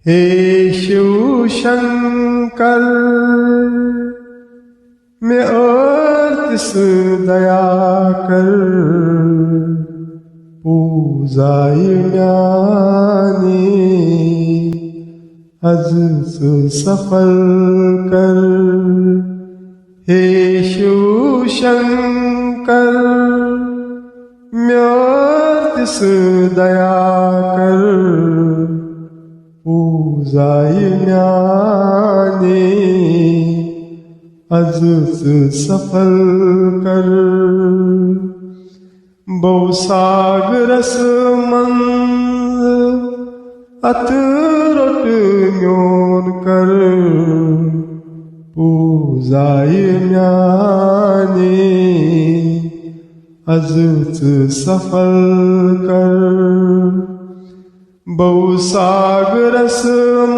हे शिव शंकर मैं अर्तिस दया कर पूजाय म्याने अजस सफल कर। हे शिव शंकर मैं अर्तिस दया कर पूजाय म्याने अजस सफल कर। बहुसागरस मंद अतरट म्योन कर पूजाय म्याने अजस सफल कर। बहुसागरस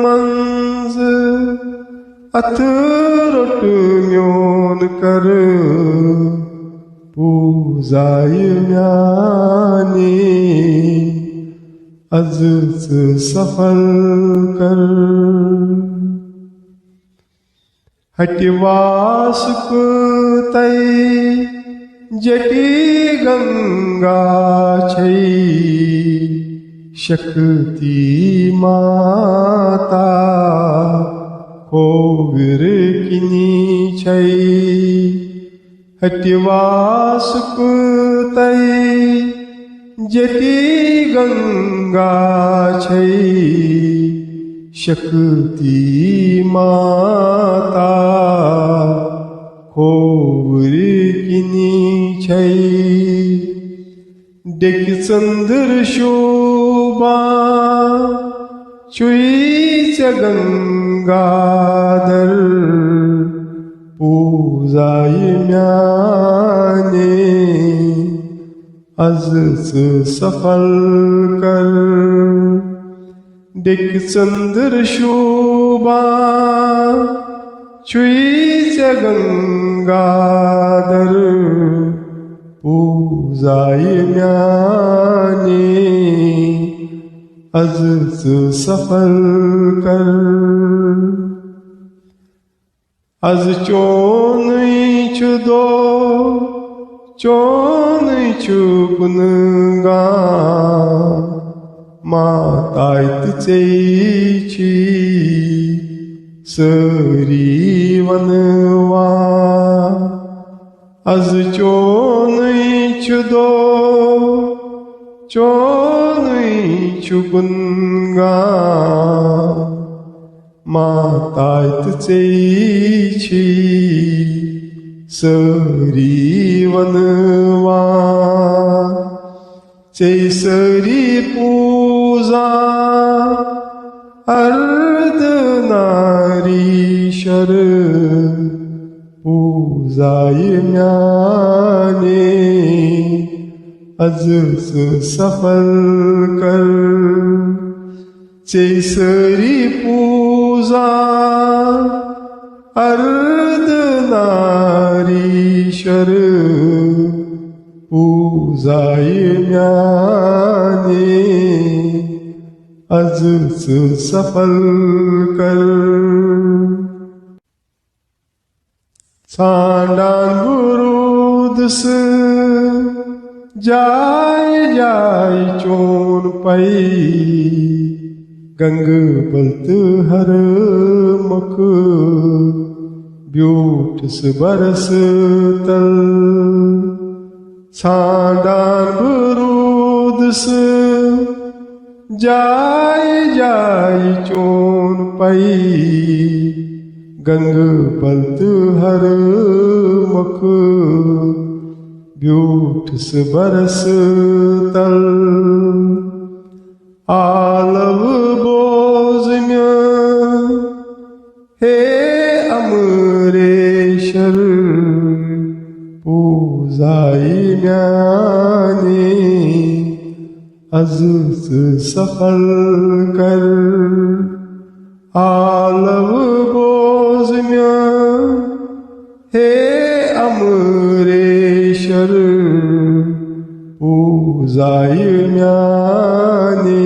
मंज अतरट म्योन कर पूजाय म्याने अजस सफल कर। हटिवासुक तै जटी गंगा छै शक्ति माता कोविर किनी छै। हटिवासुक तै जटी गंगा छै शक्ति माता कोविर किनी छै। डेक चंद्र शोभा चुईच गंगाधर पूजाय म्याने अजस सफल कर। डेक चंद्र शोभा चुईच गंगाधर पूजाय म्याने अजस सफल कर। अज चोनैछु दो चोनैछु गुणगा मातायत चैछि सरी वनवा। अज चोनैछु दो चोनैछु गुणगा मातायत चैछि सरी वनवा। चैसरी पूजा अर्धनारीश्वर पूजाय म्याने अजस सफल कर। चैसरी पूजा अर्धनारीश्वर पूजाय म्याने अजस सफल कर। सांडान बुरुदस जाय जाय चोन पई गंग बलत हर मुख ब्यूठस बरस तल। सांडान बुरुदस जाय जाय चोन पई गंग बलत हर मुख ब्यूठस बरस तल। आलव बोझ में हे अमरेश्वर पूजाय म्याने अजस सफल कर। आलव बोझ में हे अमरेश्वर पूजाय म्याने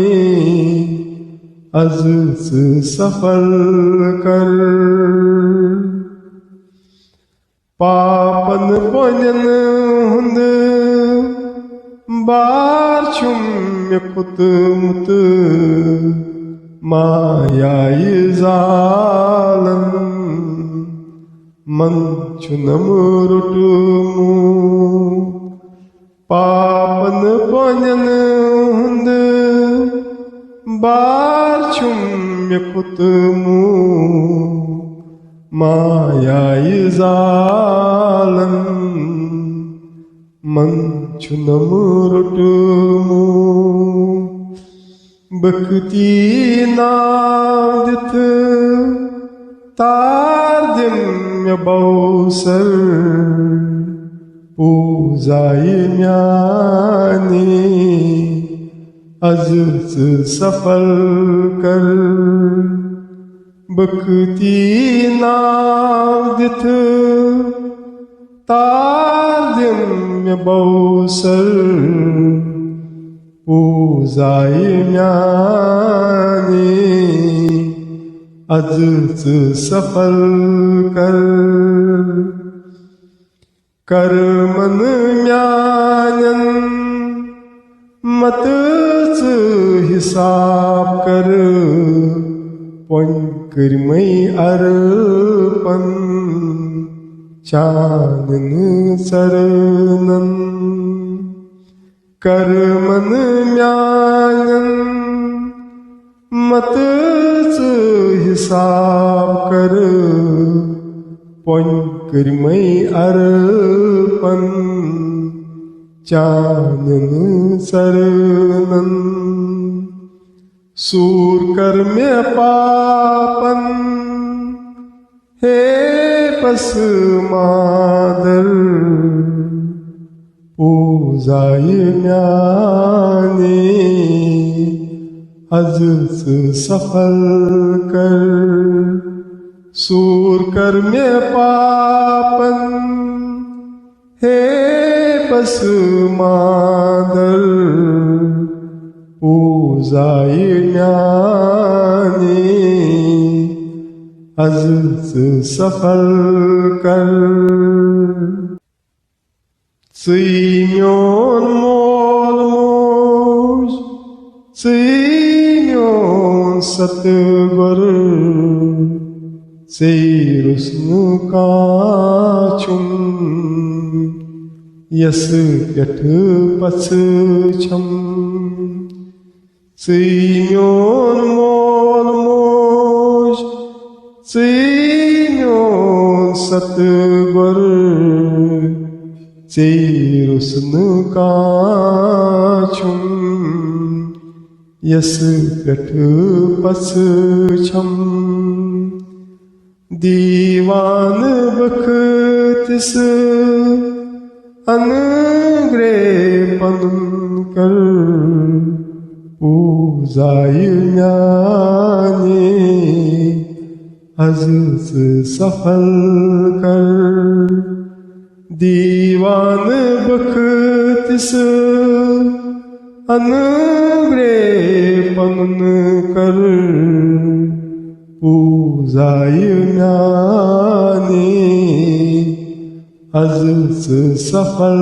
आजच सफल कर. पापन बोनन हुंद बार छुम कुत मुत मायाई जालन मन छुनम रुटमु. पापन बोनन हुंद बार छुम कुतमु मायाई जालन मन छुनम रुटमु. बकती नादित तारदिम बौसर पूजाई म्यानी आजच सफल कर. बकती नादित तारदिम बौसर पूजाई म्यानी आजच सफल कर. कर्मन म्यानन मतच हिसाब कर. पंकरमय अर्पण चानन चरणन. कर्मन म्यानन मतच हिसाब कर. पंकरमय अर्पण चानन चरणन. सूर कर्म्य पापन हे पस मादर पूजाई म्यानी आजच सफल कर. सूर कर्म्य पापन हे पस मादर पूजाई म्यानी आजच सफल कर. Циньон молмуж, циньон сатгор, цейрусну качум, яс пят паччам. Циньон молмуж, циньон сатгор, चेरुसन काछुम यस पठ पछम. दीवान बखतिस अनुग्रह कर. पूजाई म्यानी आजच सफल कर. दीवान बखतिस अनुग्रह कर. पूजाई म्यानी आजच सफल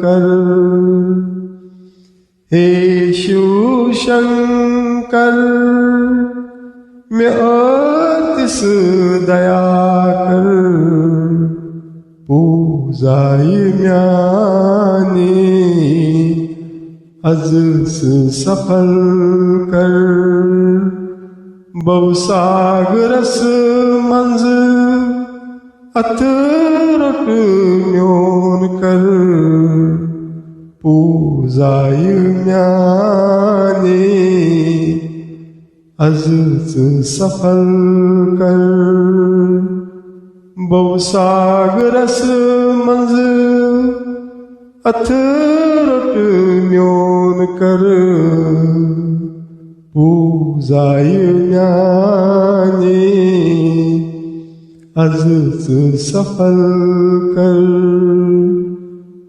कर. हे शिव शंकर मैं अतिस दया कर. पूजाई म्यानी आजच सफल कर. भवसागरस मंज अथरट म्योन कर. पूजाई म्यानी आजच सफल कर. भवसागरस मंज अथरट म्योन कर. पूजाई म्यानी आजच सफल कर.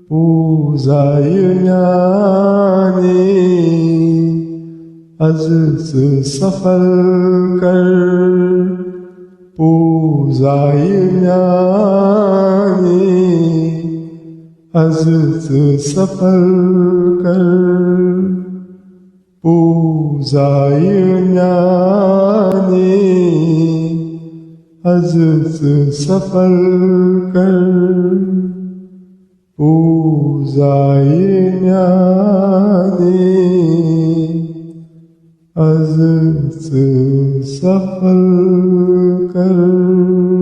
पूजाई म्यानी आजच सफल कर पूजाय ज्ञानी आजच सफल कर पूजाय ज्ञानी आजच सफल कर पूजाय ज्ञानी आजच सफल कर